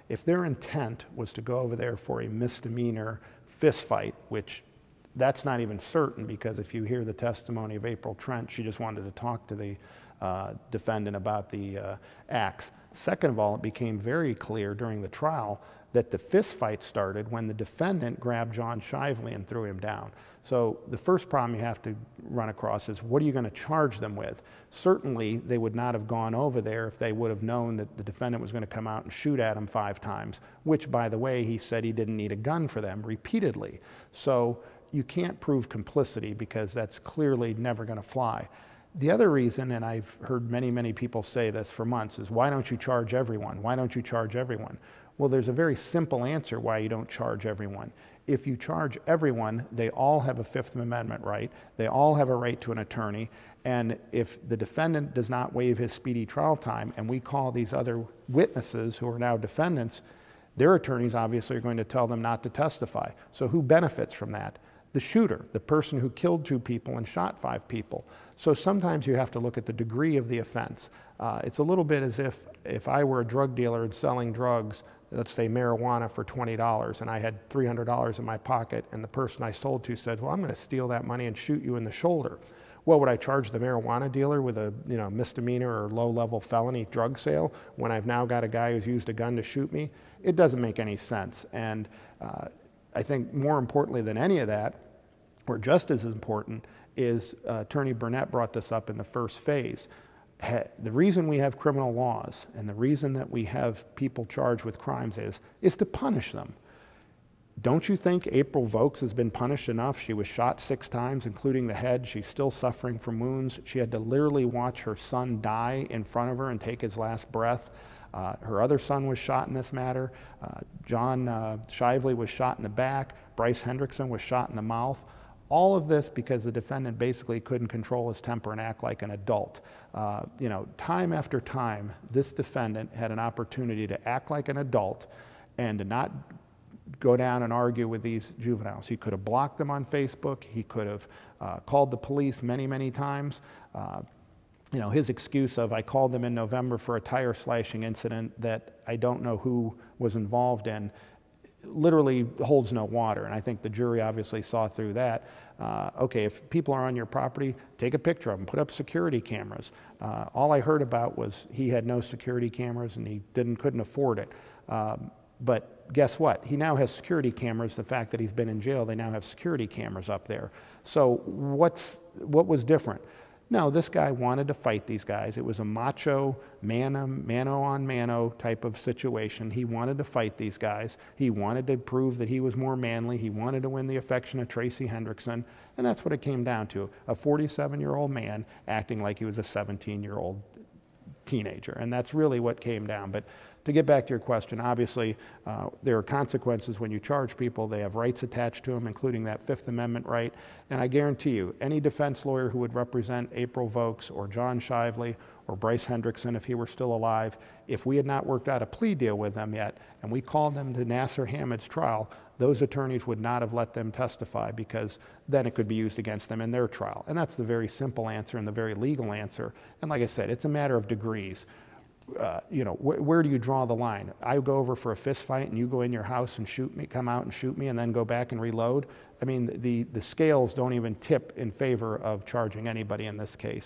If their intent was to go over there for a misdemeanor fist fight, which that's not even certain, because if you hear the testimony of April Trent, she just wanted to talk to the defendant about the acts. Second of all, it became very clear during the trial that the fist fight started when the defendant grabbed John Shively and threw him down. So the first problem you have to run across is, what are you going to charge them with? Certainly, they would not have gone over there if they would have known that the defendant was going to come out and shoot at him 5 times, which, by the way, he said he didn't need a gun for them repeatedly. So you can't prove complicity, because that's clearly never going to fly. The other reason, and I've heard many, many people say this for months, is why don't you charge everyone? Why don't you charge everyone? Well, there's a very simple answer why you don't charge everyone. If you charge everyone, they all have a Fifth Amendment right. They all have a right to an attorney. And if the defendant does not waive his speedy trial time, and we call these other witnesses who are now defendants, their attorneys obviously are going to tell them not to testify. So who benefits from that? The shooter, the person who killed 2 people and shot 5 people. So sometimes you have to look at the degree of the offense. It's a little bit as if I were a drug dealer and selling drugs, let's say marijuana, for $20, and I had $300 in my pocket, and the person I sold to said, well, I'm going to steal that money and shoot you in the shoulder. Well, would I charge the marijuana dealer with a misdemeanor or low-level felony drug sale when I've now got a guy who's used a gun to shoot me? It doesn't make any sense. And I think more importantly than any of that, or just as important, is Attorney Burnett brought this up in the first phase. The reason we have criminal laws and the reason that we have people charged with crimes is to punish them. Don't you think April Vokes has been punished enough? She was shot 6 times, including the head. She's still suffering from wounds. She had to literally watch her son die in front of her and take his last breath. Her other son was shot in this matter. John Shively was shot in the back. Bryce Hendrickson was shot in the mouth. All of this because the defendant basically couldn't control his temper and act like an adult. Time after time, this defendant had an opportunity to act like an adult and to not go down and argue with these juveniles. He could have blocked them on Facebook. He could have called the police many, many times. His excuse of, I called them in November for a tire slashing incident that I don't know who was involved in, literally holds no water. And I think the jury obviously saw through that. Okay, if people are on your property, take a picture of them, put up security cameras. All I heard about was he had no security cameras and he couldn't afford it. But guess what? He now has security cameras. The fact that he's been in jail, they now have security cameras up there. So what was different? No, this guy wanted to fight these guys. It was a macho, mano-on-mano type of situation. He wanted to fight these guys. He wanted to prove that he was more manly. He wanted to win the affection of Tracy Hendrickson. And that's what it came down to, a 47-year-old man acting like he was a 17-year-old teenager. And that's really what came down. But to get back to your question, obviously there are consequences when you charge people. They have rights attached to them, including that Fifth Amendment right. And I guarantee you, any defense lawyer who would represent April Vokes or John Shively or Bryce Hendrickson, if he were still alive, if we had not worked out a plea deal with them yet, and we called them to Nasser Hamad's trial, those attorneys would not have let them testify, because then it could be used against them in their trial. And that's the very simple answer and the very legal answer. And like I said, it's a matter of degrees. Where do you draw the line? I go over for a fist fight and you go in your house and shoot me, come out and shoot me, and then go back and reload? I mean, the scales don't even tip in favor of charging anybody in this case.